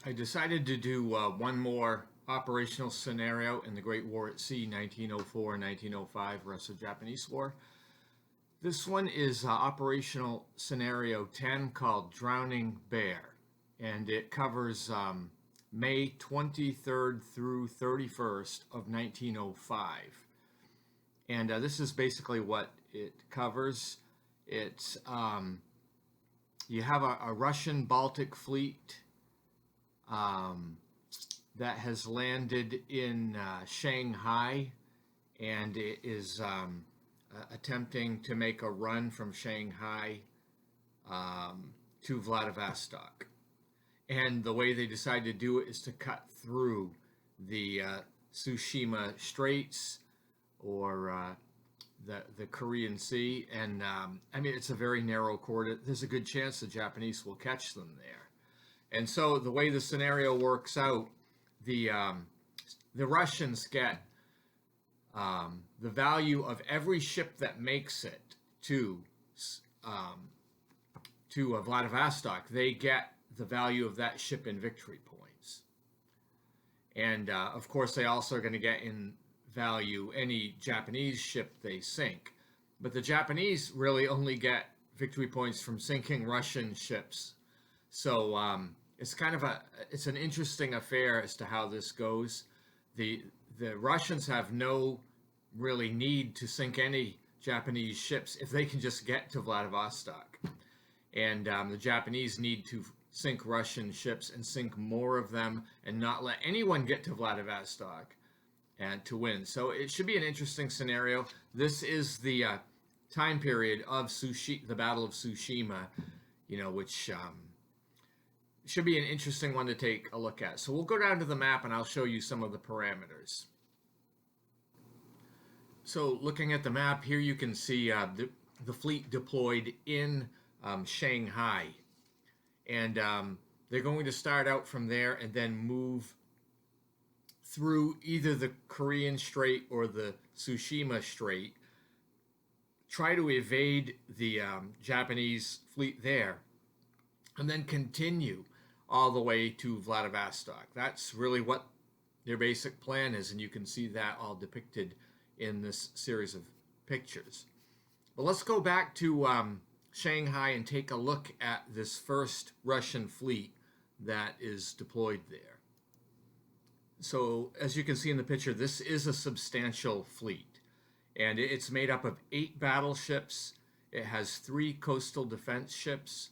I decided to do one more operational scenario in the Great War at Sea, 1904-1905 Russo-Japanese War. This one is operational scenario 10 called Drowning Bear, and it covers May 23rd through 31st of 1905. And this is basically what it covers. It's you have a Russian Baltic fleet um, that has landed in Shanghai, and it is attempting to make a run from Shanghai to Vladivostok. And the way they decide to do it is to cut through the Tsushima Straits or the Korean Sea. And I mean, it's a very narrow corridor. There's a good chance the Japanese will catch them there. And so the way the scenario works out, the Russians get the value of every ship that makes it um, to Vladivostok. They get the value of that ship in victory points, and of course they also are going to get in value any Japanese ship they sink. But the Japanese really only get victory points from sinking Russian ships. So it's it's an interesting affair as to how this goes. The Russians have no really need to sink any Japanese ships if they can just get to Vladivostok, and the Japanese need to sink Russian ships and sink more of them and not let anyone get to Vladivostok and to win. So it should be an interesting scenario. This is the time period of the Battle of Tsushima, which should be an interesting one to take a look at. So we'll go down to the map and I'll show you some of the parameters. So looking at the map here, you can see the fleet deployed in Shanghai. And they're going to start out from there and then move through either the Korean Strait or the Tsushima Strait, try to evade the Japanese fleet there, and then continue all the way to Vladivostok. That's really what their basic plan is, and you can see that all depicted in this series of pictures. But let's go back to Shanghai and take a look at this first Russian fleet that is deployed there. So as you can see in the picture, this is a substantial fleet, and it's made up of 8 battleships. It has 3 coastal defense ships,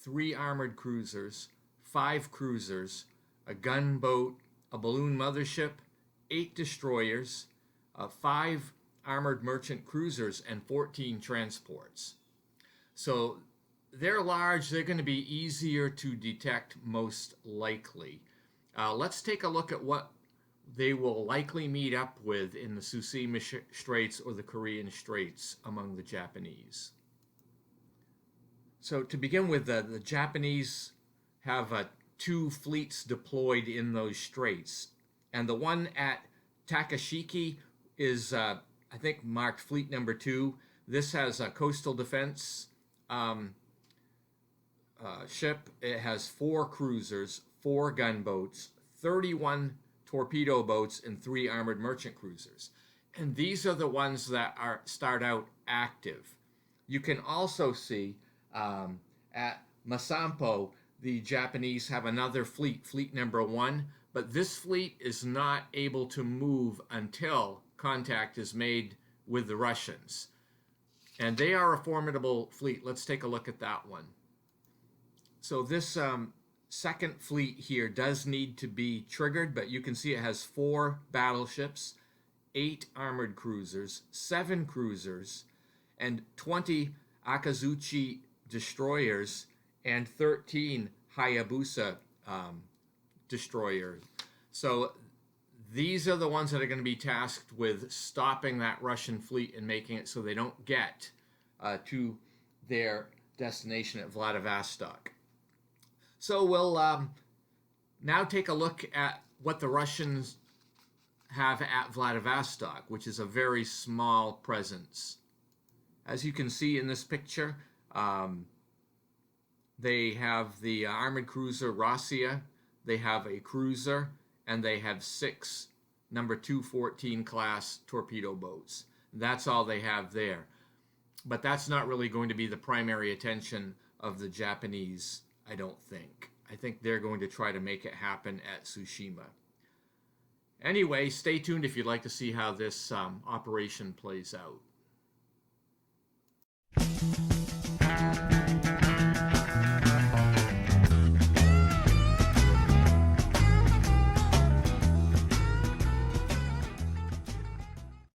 3 armored cruisers, 5 cruisers, a gunboat, a balloon mothership, 8 destroyers, 5 armored merchant cruisers, and 14 transports. So they're large. They're going to be easier to detect most likely. Let's take a look at what they will likely meet up with in the Tsushima Straits or the Korean Straits among the Japanese. So to begin with, the Japanese have 2 fleets deployed in those straits. And the one at Takashiki is, I think, marked fleet number 2. This has a coastal defense ship. It has 4 cruisers, 4 gunboats, 31 torpedo boats, and 3 armored merchant cruisers. And these are the ones that start out active. You can also see at Masampo, the Japanese have another fleet, fleet number 1, but this fleet is not able to move until contact is made with the Russians. And they are a formidable fleet. Let's take a look at that one. So this second fleet here does need to be triggered, but you can see it has 4 battleships, 8 armored cruisers, 7 cruisers, and 20 Akazuchi destroyers, and 13 Hayabusa destroyers. So these are the ones that are going to be tasked with stopping that Russian fleet and making it so they don't get to their destination at Vladivostok. So we'll now take a look at what the Russians have at Vladivostok, which is a very small presence. As you can see in this picture, they have the armored cruiser Rossiya, they have a cruiser, and they have 6 number 214 class torpedo boats. That's all they have there. But that's not really going to be the primary attention of the Japanese, I don't think. I think they're going to try to make it happen at Tsushima. Anyway, stay tuned if you'd like to see how this operation plays out.